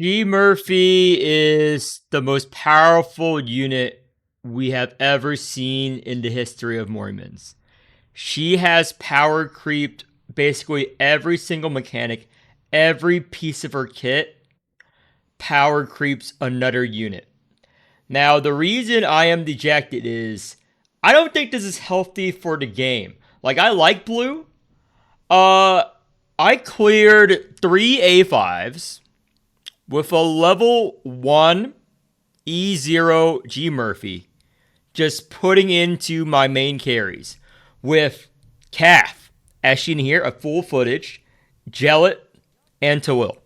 GMurphy is the most powerful unit we have ever seen in the history of Morimens. She has power creeped basically every single mechanic, every piece of her kit power creeps another unit. Now, the reason I am dejected is I don't think this is healthy for the game. Like, I like blue. I cleared 3 A5s with a level 1 E0 GMurphy, just putting into my main carries with Calf, as seen here, a full footage, Gellet, and Tawil.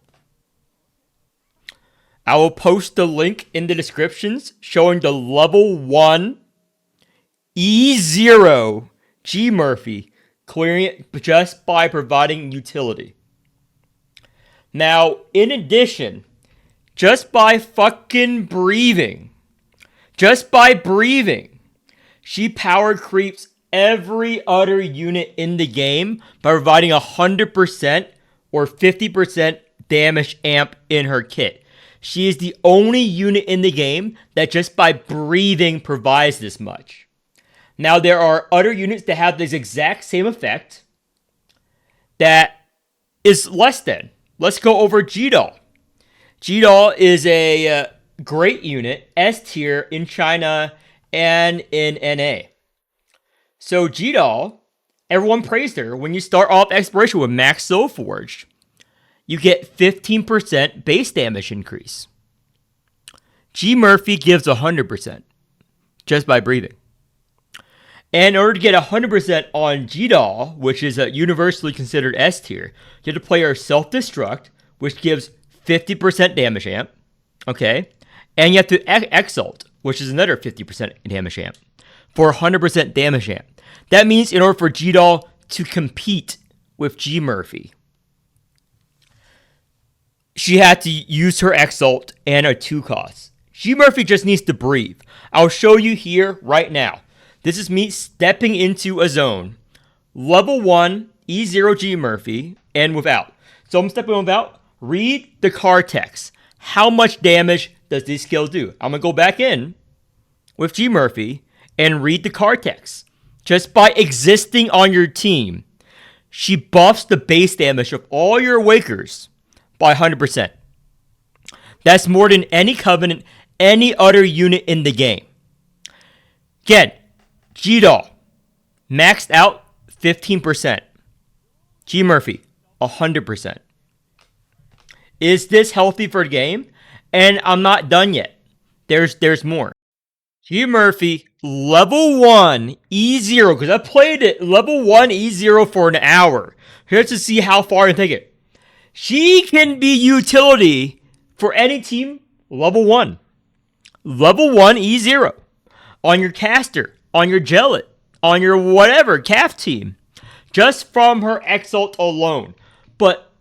I will post the link in the descriptions showing the level 1 E0 GMurphy, clearing it just by providing utility. Now, in addition, just by fucking breathing, she power creeps every other unit in the game by providing 100% or 50% damage amp in her kit. She is the only unit in the game that just by breathing provides this much. Now, there are other units that have this exact same effect that is less than. Let's go over G-Doll. G-Doll is a great unit, S tier in China and in NA. So G-Doll, everyone praised her. When you start off Exploration with Max Soul Forged, you get 15% base damage increase. GMurphy gives 100% just by breathing. And in order to get 100% on G-Doll, which is universally considered S tier, you have to play her Self-Destruct, which gives 50% damage amp. Okay? And you have to Exalt, which is another 50% damage amp, for 100% damage amp. That means in order for G-Doll to compete with GMurphy, she had to use her Exalt and a 2 cost. GMurphy just needs to breathe. I'll show you here right now. This is me stepping into a zone. Level 1, E0 GMurphy, and without. So I'm stepping without. Read the card text. How much damage does this skill do? I'm going to go back in with GMurphy and read the card text. Just by existing on your team, she buffs the base damage of all your Awakers by 100%. That's more than any Covenant, any other unit in the game. Again, G-Doll, maxed out 15%. GMurphy, 100%. Is this healthy for the game? And I'm not done yet. There's more. GMurphy, level 1 E0, because I played it level 1 E0 for an hour. Here's to see how far I can take it. She can be utility for any team level 1. Level 1 E0. On your caster, on your Gellet, on your whatever, Calf team. Just from her Exalt alone. But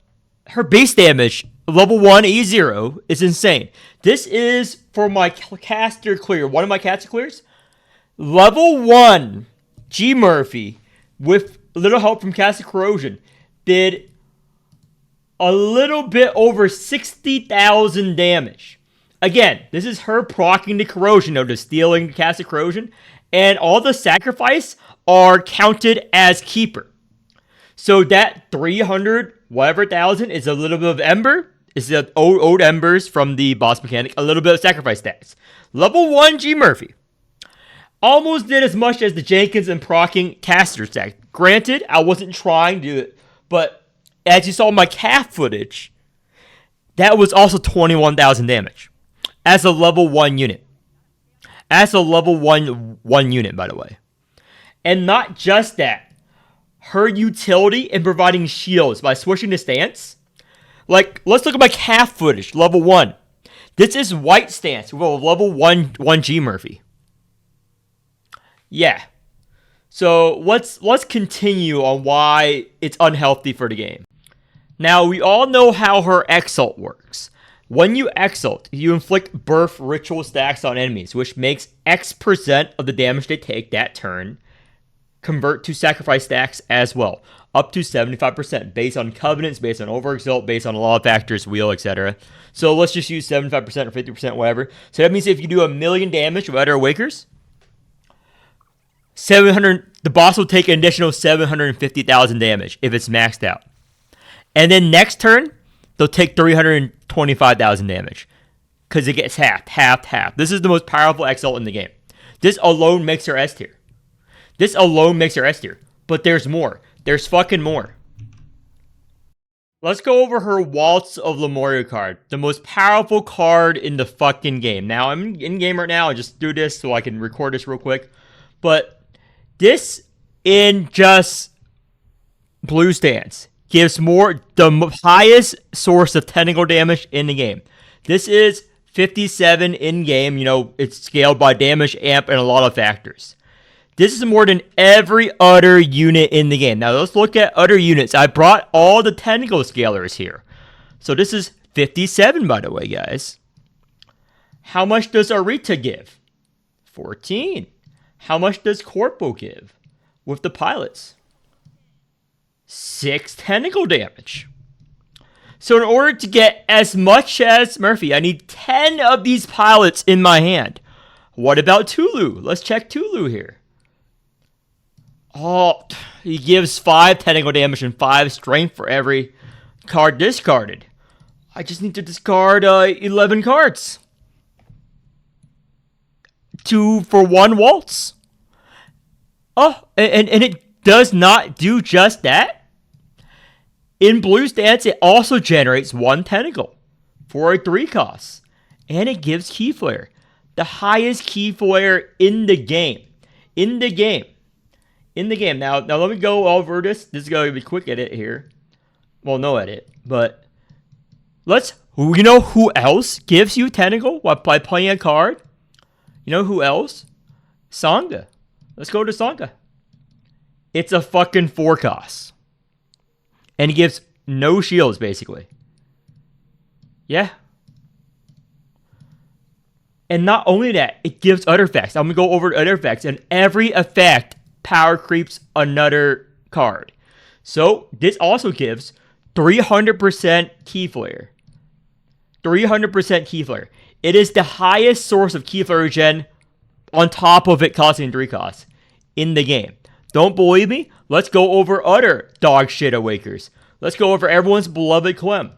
her base damage, level 1 E0, is insane. This is for my caster clear. One of my caster clears. Level 1 GMurphy, with a little help from Caster Corrosion, did a little bit over 60,000 damage. Again, this is her proccing the corrosion, though, to stealing Caster Corrosion. And all the sacrifice are counted as keeper. So that 300 whatever thousand is a little bit of Ember. It's the old Embers from the boss mechanic. A little bit of sacrifice stats. Level 1 GMurphy. Almost did as much as the Jenkins and proccing caster stack. Granted, I wasn't trying to do it. But as you saw in my Calf footage, that was also 21,000 damage. As a level 1 unit. As a level 1 unit, by the way. And not just that. Her utility in providing shields by switching the stance. Like, let's look at my Calf footage, level 1. This is white stance with a level 1 GMurphy. Yeah. So let's continue on why it's unhealthy for the game. Now, we all know how her Exalt works. When you Exalt, you inflict birth ritual stacks on enemies, which makes X% of the damage they take that turn convert to sacrifice stacks as well. up to 75% based on covenants, based on over Exalt, based on a lot of factors, wheel, etc. So let's just use 75% or 50%, whatever. So that means if you do 1,000,000 damage with Utter Awakers, 700, the boss will take an additional 750,000 damage if it's maxed out. And then next turn, they'll take 325,000 damage because it gets halved. This is the most powerful Exalt in the game. This alone makes her S tier. But there's more. There's fucking more. Let's go over her Waltz of Lamorio card. The most powerful card in the fucking game. Now, I'm in game right now. I just do this so I can record this real quick. But this, in just blue stance, gives the highest source of tentacle damage in the game. This is 57 in-game. It's scaled by damage, amp, and a lot of factors. This is more than every other unit in the game. Now, let's look at other units. I brought all the tentacle scalers here. So this is 57, by the way, guys. How much does Arita give? 14. How much does Corpo give with the pilots? 6 tentacle damage. So in order to get as much as Murphy, I need 10 of these pilots in my hand. What about Tulu? Let's check Tulu here. Oh, he gives 5 tentacle damage and 5 strength for every card discarded. I just need to discard 11 cards. 2 for 1 Waltz. Oh, and it does not do just that. In blue stance, it also generates 1 tentacle for a 3 cost. And it gives Key Flare. The highest Key Flare in the game. Now let me go over this. This is going to be a quick edit here. Well, no edit. But you know who else gives you tentacle by playing a card? You know who else? Sangha. Let's go to Sangha. It's a fucking 4 cost. And he gives no shields, basically. Yeah. And not only that, it gives other effects. I'm going to go over other effects. And every effect power creeps another card. So this also gives 300% Key Flare. 300% Key Flare. It is the highest source of Key Flare regen on top of it costing 3 costs in the game. Don't believe me? Let's go over other dog shit Awakers. Let's go over everyone's beloved Clem.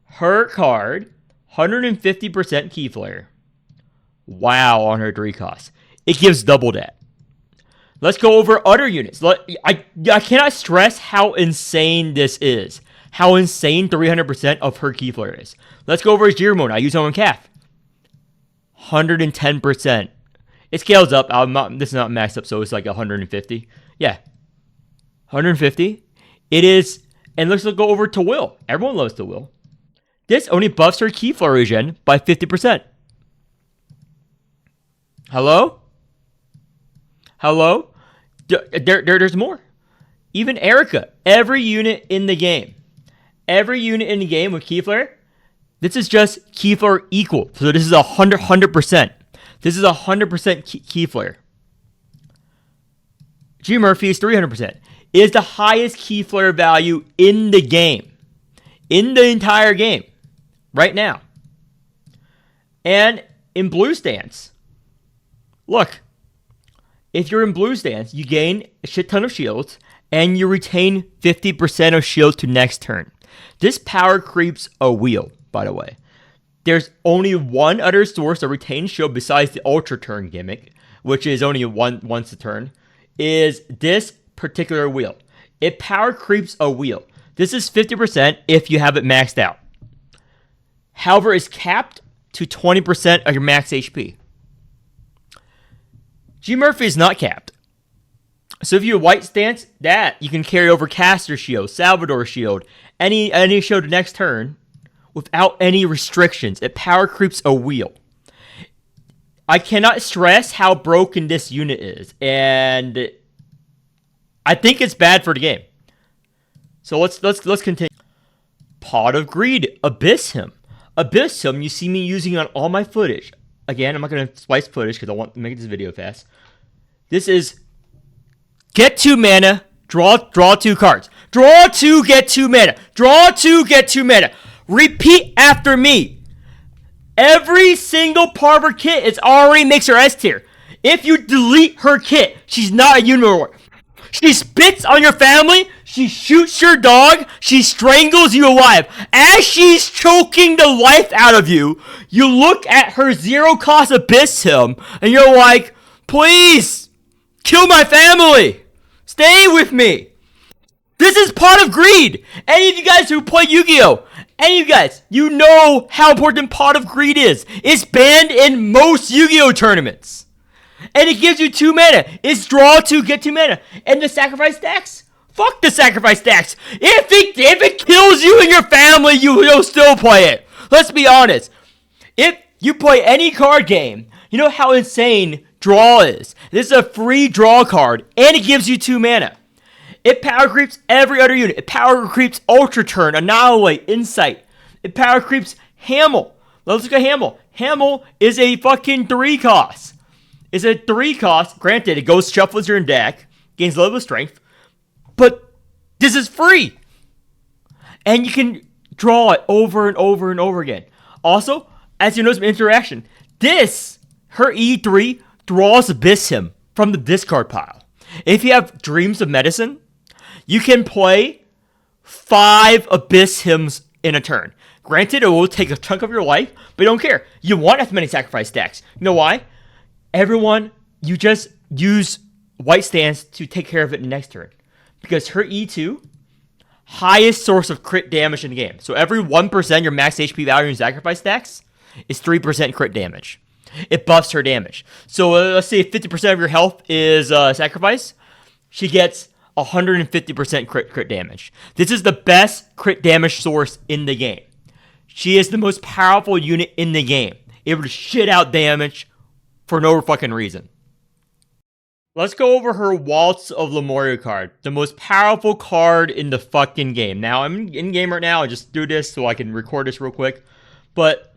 Her card, 150% Key Flare. Wow, on her 3 costs. It gives double that. Let's go over other units. I cannot stress how insane this is. How insane 300% of her Key Flare is. Let's go over his Gear I use him on Calf. 110%. It scales up. This is not maxed up, so it's like 150. Yeah. 150. It is. And let's go over to Will. Everyone loves the Will. This only buffs her Key Flare regen by 50%. Hello? There's more. Even Erica. Every unit in the game with Key Flare, this is just Key Flare equal. So this is 100%. This is 100% Key Flare. GMurphy is 300%. It is the highest Key Flare value in the game. In the entire game. Right now. And in blue stance, look. If you're in blue stance, you gain a shit ton of shields, and you retain 50% of shields to next turn. This power creeps a wheel, by the way. There's only one other source of retained shield besides the Ultra Turn gimmick, which is only once a turn, is this particular wheel. It power creeps a wheel. This is 50% if you have it maxed out. However, it's capped to 20% of your max HP. GMurphy is not capped. So if you have white stance, that you can carry over Caster Shield, Salvador Shield, any shield next turn without any restrictions. It power creeps a wheel. I cannot stress how broken this unit is, and I think it's bad for the game. So let's continue. Pot of Greed, Abyss Him. You see me using on all my footage. Again, I'm not going to splice footage because I want to make this video fast. This is get 2 mana, draw 2 cards. Draw 2, get 2 mana. Draw 2, get 2 mana. Repeat after me. Every single part of her kit is already makes her S tier. If you delete her kit, she's not a unit anymore. She spits on your family, she shoots your dog, she strangles you alive. As she's choking the life out of you, you look at her 0-cost Abyss Hymn, and you're like, please, kill my family. Stay with me. This is part of greed. Any of you guys who play Yu-Gi-Oh! Any of you guys, you know how important Pot of Greed is. It's banned in most Yu-Gi-Oh! Tournaments. And it gives you 2 mana. It's draw 2, get 2 mana. And the sacrifice stacks? Fuck the sacrifice stacks. If it kills you and your family, you'll still play it. Let's be honest. If you play any card game, you know how insane draw is. This is a free draw card, and it gives you 2 mana. It power creeps every other unit. It power creeps Ultra Turn, Annihilate, Insight. It power creeps Hamel. Let's look at Hamel. Hamel is a fucking 3-cost. It's a 3-cost. Granted, it goes shuffles your deck, gains level of strength, but this is free. And you can draw it over and over and over again. Also, as you notice in interaction, her E3 draws Abyss Hymn from the discard pile. If you have Dreams of Medicine, you can play 5 Abyss Hymns in a turn. Granted, it will take a chunk of your life, but you don't care. You want as many sacrifice stacks. You know why? Everyone, you just use White Stance to take care of it next turn. Because her E2, highest source of crit damage in the game. So every 1% your max HP value in sacrifice stacks is 3% crit damage. It buffs her damage. So let's say 50% of your health is sacrifice. She gets 150% crit damage. This is the best crit damage source in the game. She is the most powerful unit in the game. Able to shit out damage for no fucking reason. Let's go over her Waltz of Lamorio card. The most powerful card in the fucking game. Now, I'm in game right now. I just do this so I can record this real quick. But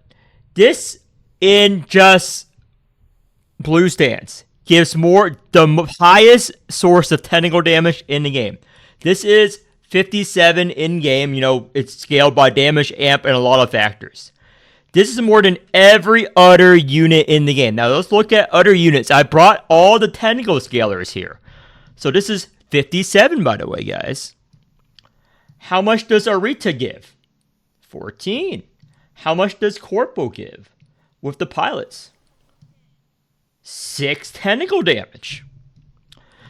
this, in just blue stance, gives the highest source of tentacle damage in the game. This is 57 in game. You know, it's scaled by damage, amp, and a lot of factors. This is more than every other unit in the game. Now, let's look at other units. I brought all the tentacle scalers here. So this is 57, by the way, guys. How much does Arita give? 14. How much does Corpo give with the pilots? 6 tentacle damage.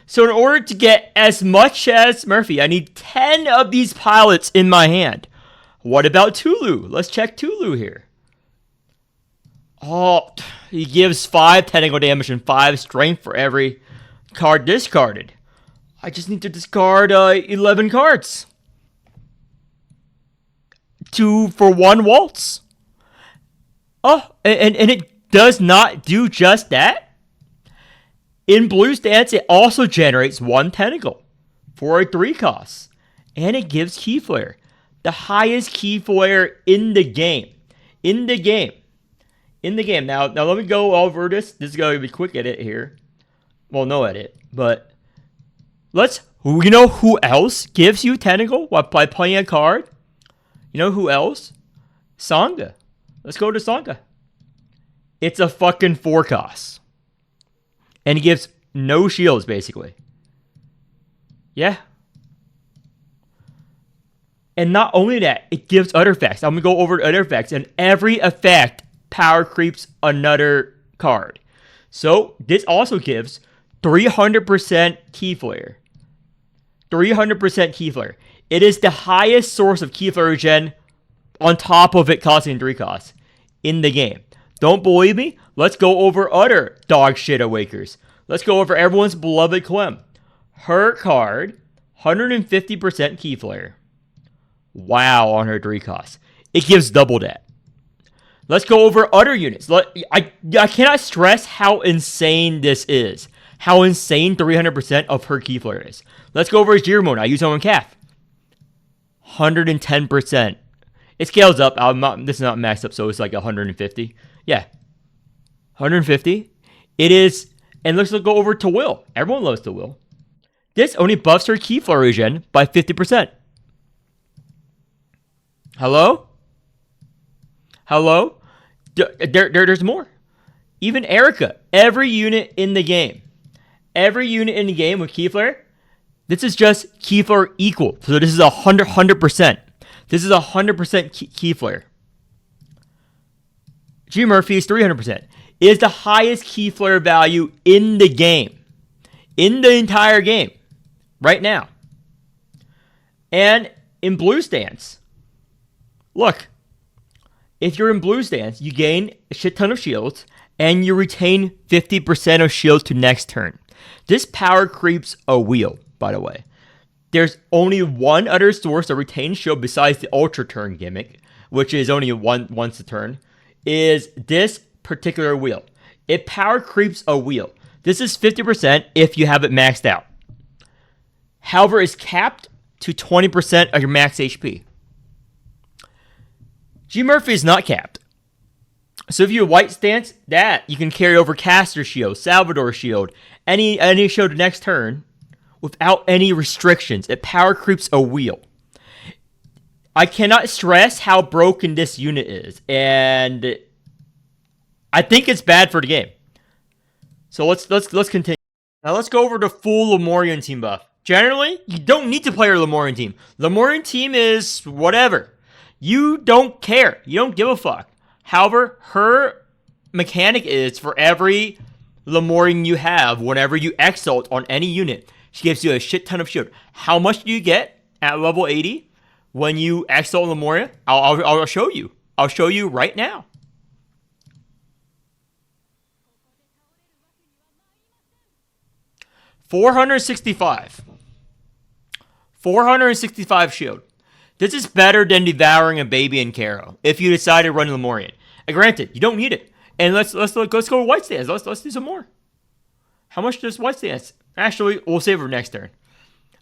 So in order to get as much as Murphy, I need 10 of these pilots in my hand. What about Tulu? Let's check Tulu here. Oh, he gives 5 tentacle damage and 5 strength for every card discarded. I just need to discard 11 cards. 2 for 1 Waltz. Oh, and it does not do just that. In blue stance, it also generates 1 tentacle for a 3-cost. And it gives Key Flare. The highest Key Flare in the game. Now let me go over this. This is going to be a quick edit here. Well, no edit. But you know who else gives you tentacle by playing a card? You know who else? Sangha. Let's go to Sangha. It's a fucking 4-cost. And he gives no shields, basically. Yeah. And not only that, it gives other effects. I'm going to go over other effects. And every effect power creeps another card. So this also gives 300% Key Flare. 300% Key Flare. It is the highest source of Key Flare regen on top of it costing 3 costs in the game. Don't believe me? Let's go over other dog shit Awakers. Let's go over everyone's beloved Clem. Her card, 150% Key Flare. Wow, on her 3 costs. It gives double that. Let's go over other units. I cannot stress how insane this is. How insane 300% of her Key Flare is. Let's go over Jirmon. I use him on Calf. 110%. It scales up. This is not maxed up, so it's like 150. Yeah. 150. It is, and let's go over to Will. Everyone loves to Will. This only buffs her key flare regen by 50%. Hello? Hello? There's more. Even Erica, every unit in the game with key flare, this is just key flare equal. So this is 100%. This is 100% key flare. GMurphy is 300%. It is the highest key flare value in the game. In the entire game. Right now. And in blue stance, look. If you're in blue stance, you gain a shit ton of shields, and you retain 50% of shields to next turn. This power creeps a wheel, by the way. There's only one other source of retained shield besides the Ultra Turn gimmick, which is only once a turn, is this particular wheel. It power creeps a wheel. This is 50% if you have it maxed out. However, it's capped to 20% of your max HP. GMurphy is not capped. So if you have white stance, that you can carry over Caster Shield, Salvador Shield, any shield next turn without any restrictions. It power creeps a wheel. I cannot stress how broken this unit is, and I think it's bad for the game. So let's continue. Now let's go over the full Lamorian team buff. Generally, you don't need to play your Lamorian team. Lamorian team is whatever. You don't care. You don't give a fuck. However, her mechanic is for every Lamorian you have, whenever you Exalt on any unit, she gives you a shit ton of shield. How much do you get at level 80 when you Exalt Lamoria? I'll show you. I'll show you right now. $465 shield. This is better than devouring a baby in Caro if you decide to run Lamorian. And granted, you don't need it. And let's go with white stance. Let's do some more. How much does white stance? Actually, we'll save it for next turn.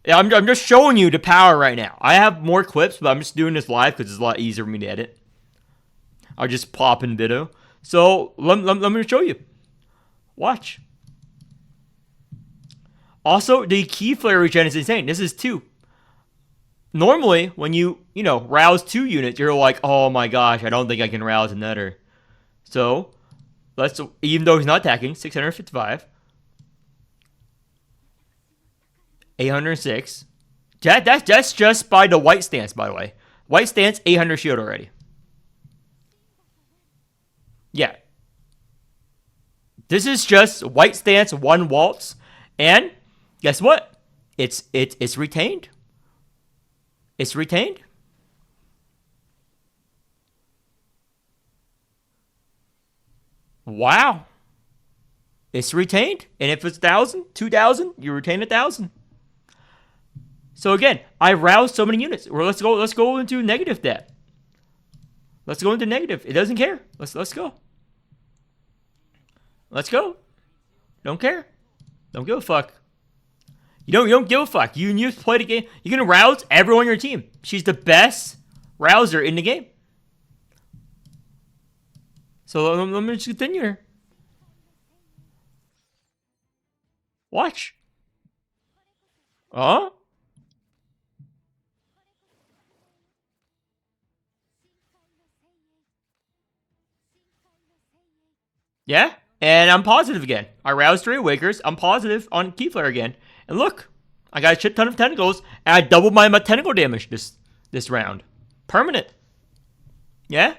Yeah, I'm just showing you the power right now. I have more clips, but I'm just doing this live because it's a lot easier for me to edit. I'll just pop in video. So let me show you. Watch. Also, the key flare regen is insane. This is 2. Normally, when you rouse 2 units, you're like, oh my gosh, I don't think I can rouse another. So, even though he's not attacking, 655. 806. That's just by the white stance, by the way. White stance, 800 shield already. Yeah. This is just white stance, 1 waltz. And guess what? It's retained. It's retained. Wow. It's retained. And if it's 1,000, 2,000, you retain 1,000. So again, I roused so many units. Well, let's go into negative that. Let's go into negative. It doesn't care. Let's go. Let's go. Don't care. Don't give a fuck. You don't give a fuck. You play the game. You're gonna rouse everyone on your team. She's the best rouser in the game. So let me just continue here. Watch. Huh? Yeah, and I'm positive again. I roused 3 Awakers. I'm positive on Keyflare again. And look, I got a shit ton of tentacles, and I doubled my tentacle damage this round. Permanent. Yeah?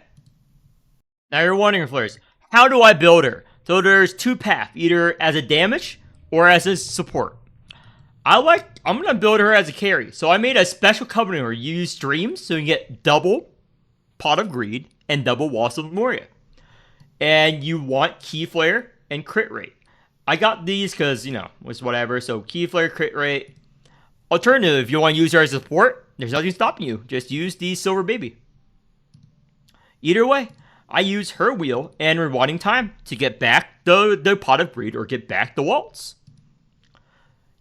Now you're wondering, Flares, how do I build her? So there's 2 paths, either as a damage or as a support. I'm gonna build her as a carry. So I made a special covenant where you use streams so you get double Pot of Greed and double Waltz of Lamorio. And you want Key Flare and crit rate. I got these because, it's whatever. So Key Flare, crit rate. Alternative, if you want to use her as a support, there's nothing stopping you. Just use the Silver Baby. Either way, I use her wheel and rewinding time to get back the Pot of Greed or get back the Waltz.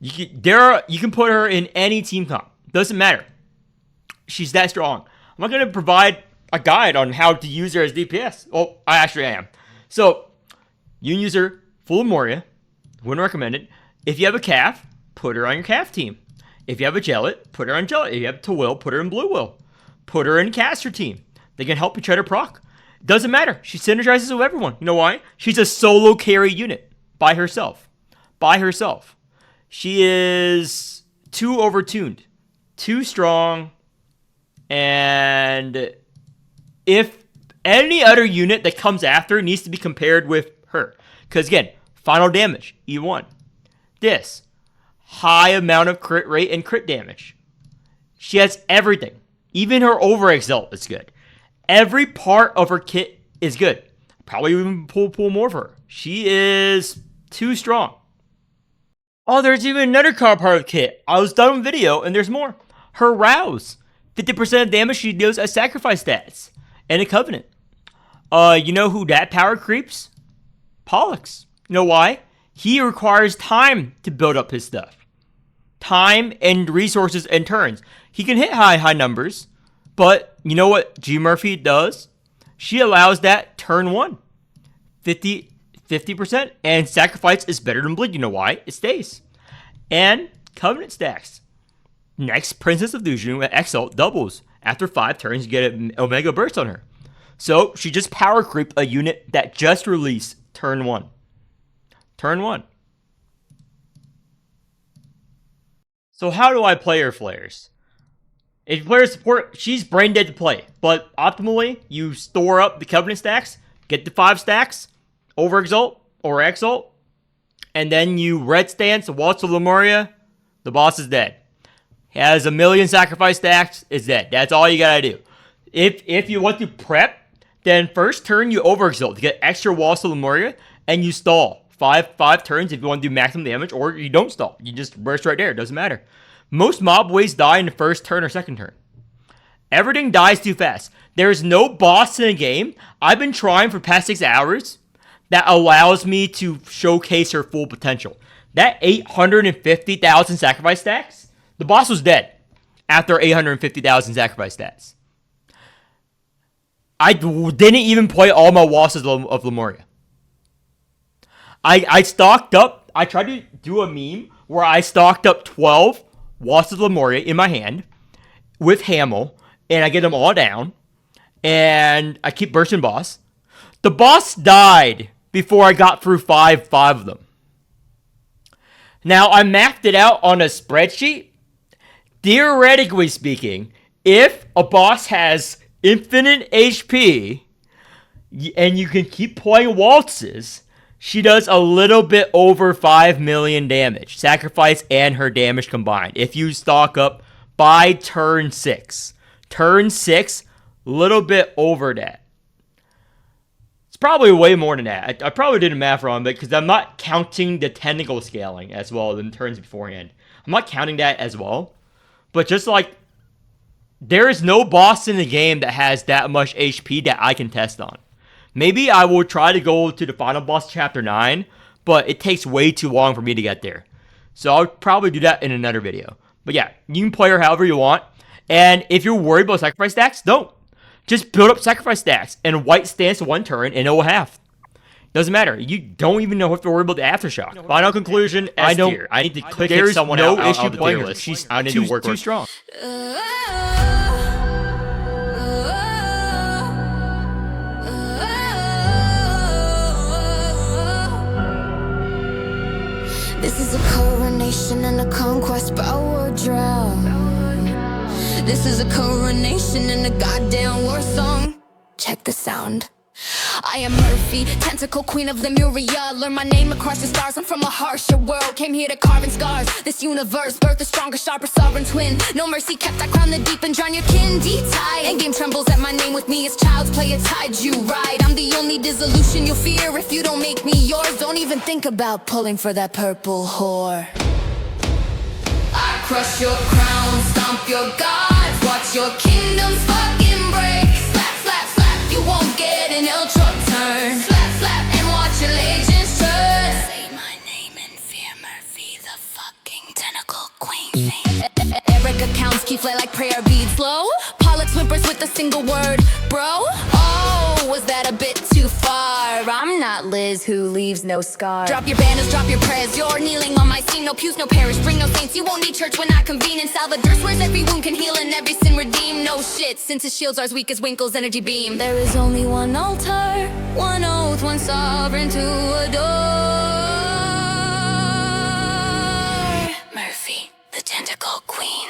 You can put her in any team comp. Doesn't matter. She's that strong. I'm not going to provide a guide on how to use her as DPS. Well, I actually am. So, you can use her full of Moria. Wouldn't recommend it. If you have a calf, put her on your calf team. If you have a Jellet, put her on Jellet. If you have Will, put her in Blue Will. Put her in caster team. They can help each other proc. Doesn't matter. She synergizes with everyone. You know why? She's a solo carry unit by herself. By herself. She is too overtuned, too strong, and if any other unit that comes after needs to be compared with her. Because again, final damage, E1. This, high amount of crit rate and crit damage. She has everything. Even her over Exalt is good. Every part of her kit is good. Probably even pull more for her. She is too strong. Oh, there's even another card part of the kit. I was done with video, and there's more. Her Rouse. 50% of damage she deals as sacrifice stats. And a Covenant. You know who that power creeps? Pollux. You know why? He requires time to build up his stuff. Time and resources and turns. He can hit high numbers, but you know what GMurphy does? She allows that turn 1. 50%, and sacrifice is better than bleed. You know why? It stays. And Covenant stacks. Next, Princess of Illusion with Exalt doubles. After 5 turns, you get an Omega Burst on her. So, she just power creeped a unit that just released turn 1. Turn 1. So how do I play her flares? If you play her support, she's brain dead to play. But optimally, you store up the Covenant stacks, get the 5 stacks, over Exalt or Exalt, and then you red stance, Waltz of Lamorio, the boss is dead. He has a million sacrifice stacks, is dead. That's all you gotta do. If you want to prep, then first turn you over Exalt to get extra Waltz of Lamorio, and you stall. Five turns if you want to do maximum damage, or you don't stall. You just burst right there. It doesn't matter. Most mob waves die in the first turn or second turn. Everything dies too fast. There is no boss in the game. I've been trying for past 6 hours that allows me to showcase her full potential. That 850,000 sacrifice stacks, the boss was dead after 850,000 sacrifice stats. I didn't even play all my Waltzes of Lamorio. I stocked up, I tried to do a meme where I stocked up 12 Waltz of Lamorio in my hand with Hamel, and I get them all down, and I keep bursting boss. The boss died before I got through five of them. Now, I mapped it out on a spreadsheet. Theoretically speaking, if a boss has infinite HP, and you can keep playing waltzes, she does a little bit over 5 million damage. Sacrifice and her damage combined. If you stock up by turn 6. Turn 6, little bit over that. It's probably way more than that. I probably did a math wrong, because I'm not counting the tentacle scaling as well than turns beforehand. I'm not counting that as well. But just like, there is no boss in the game that has that much HP that I can test on. Maybe I will try to go to the final boss, Chapter 9, but it takes way too long for me to get there. So I'll probably do that in another video. But yeah, you can play her however you want. And if you're worried about sacrifice stacks, don't. Just build up sacrifice stacks and white stance 1 turn and it will half. Doesn't matter. You don't even know if to worry about the aftershock. Final conclusion, I need to click someone out. There's no issue playing her. She's too strong. This is a coronation and a conquest power drum. This is a coronation and a goddamn war song. Check the sound. I am Murphy, Tentacle Queen of Lemuria. Learn my name across the stars, I'm from a harsher world. Came here to carve in scars, this universe. Birth a stronger, sharper, sovereign twin. No mercy kept, I crown the deep and drown your kin. D-tie, endgame trembles at my name with me. As child's play, it's hide you ride. I'm the only dissolution you'll fear if you don't make me yours. Don't even think about pulling for that purple whore. I crush your crown, stomp your gods. Watch your kingdoms fucking break. Slap, slap, slap, you won't get an ultra turn. Slap, slap, and watch your legends turn. Say my name and fear Murphy, the fucking Tentacle Queen. Eric accounts keep fly like prayer beads. Slow, Pollux whimpers with a single word. Bro, oh, was that a bit too far? I'm not not Liz who leaves no scar. Drop your banners, drop your prayers, you're kneeling on my scene. No pews, no parish, bring no saints, you won't need church when I convene. In Salvador swears every wound can heal and every sin redeem. No shit, since his shields are as weak as Winkle's energy beam. There is only one altar, one oath, one sovereign to adore. Murphy, the Tentacle Queen.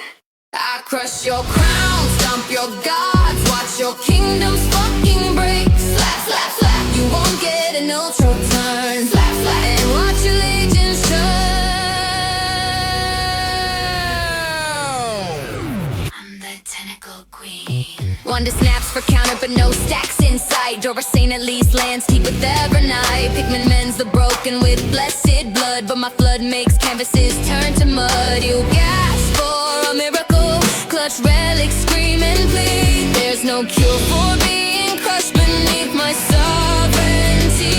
I crush your crown, stomp your gods, watch your kingdoms fucking break. Slap, slap, slap, you won't get an ultra turn. Slap, slap, and watch your legions turn. I'm the Tentacle Queen. Wonder snaps for counter, but no stacks in sight. Dora Saint at least lands deep with every night. Pikmin mends the broken with blessed blood, but my flood makes canvases turn to mud. You gasp for a miracle, clutch relics, scream and plead. There's no cure for being crushed beneath my sovereignty.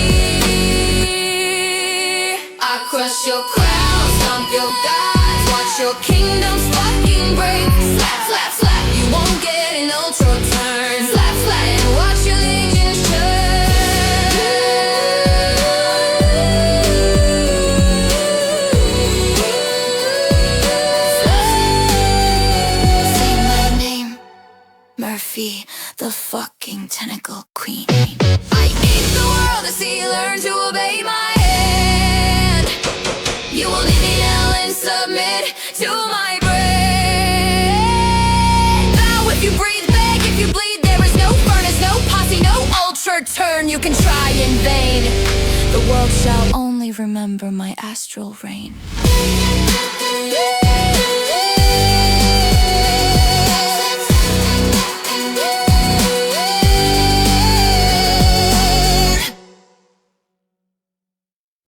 I crush your crown, stomp your gods, watch your kingdoms fucking break. Slap, slap, slap, you won't get an ultra turn. Slap, slap, and watch your legions Say my name, Murphy, the fucking Tentacle Queen. I need the world to see, learn to obey my hand. You will leave me now and submit to my brand. Bow if you breathe, beg if you bleed. There is no furnace, no posse, no ultra turn. You can try in vain. The world shall only remember my astral reign.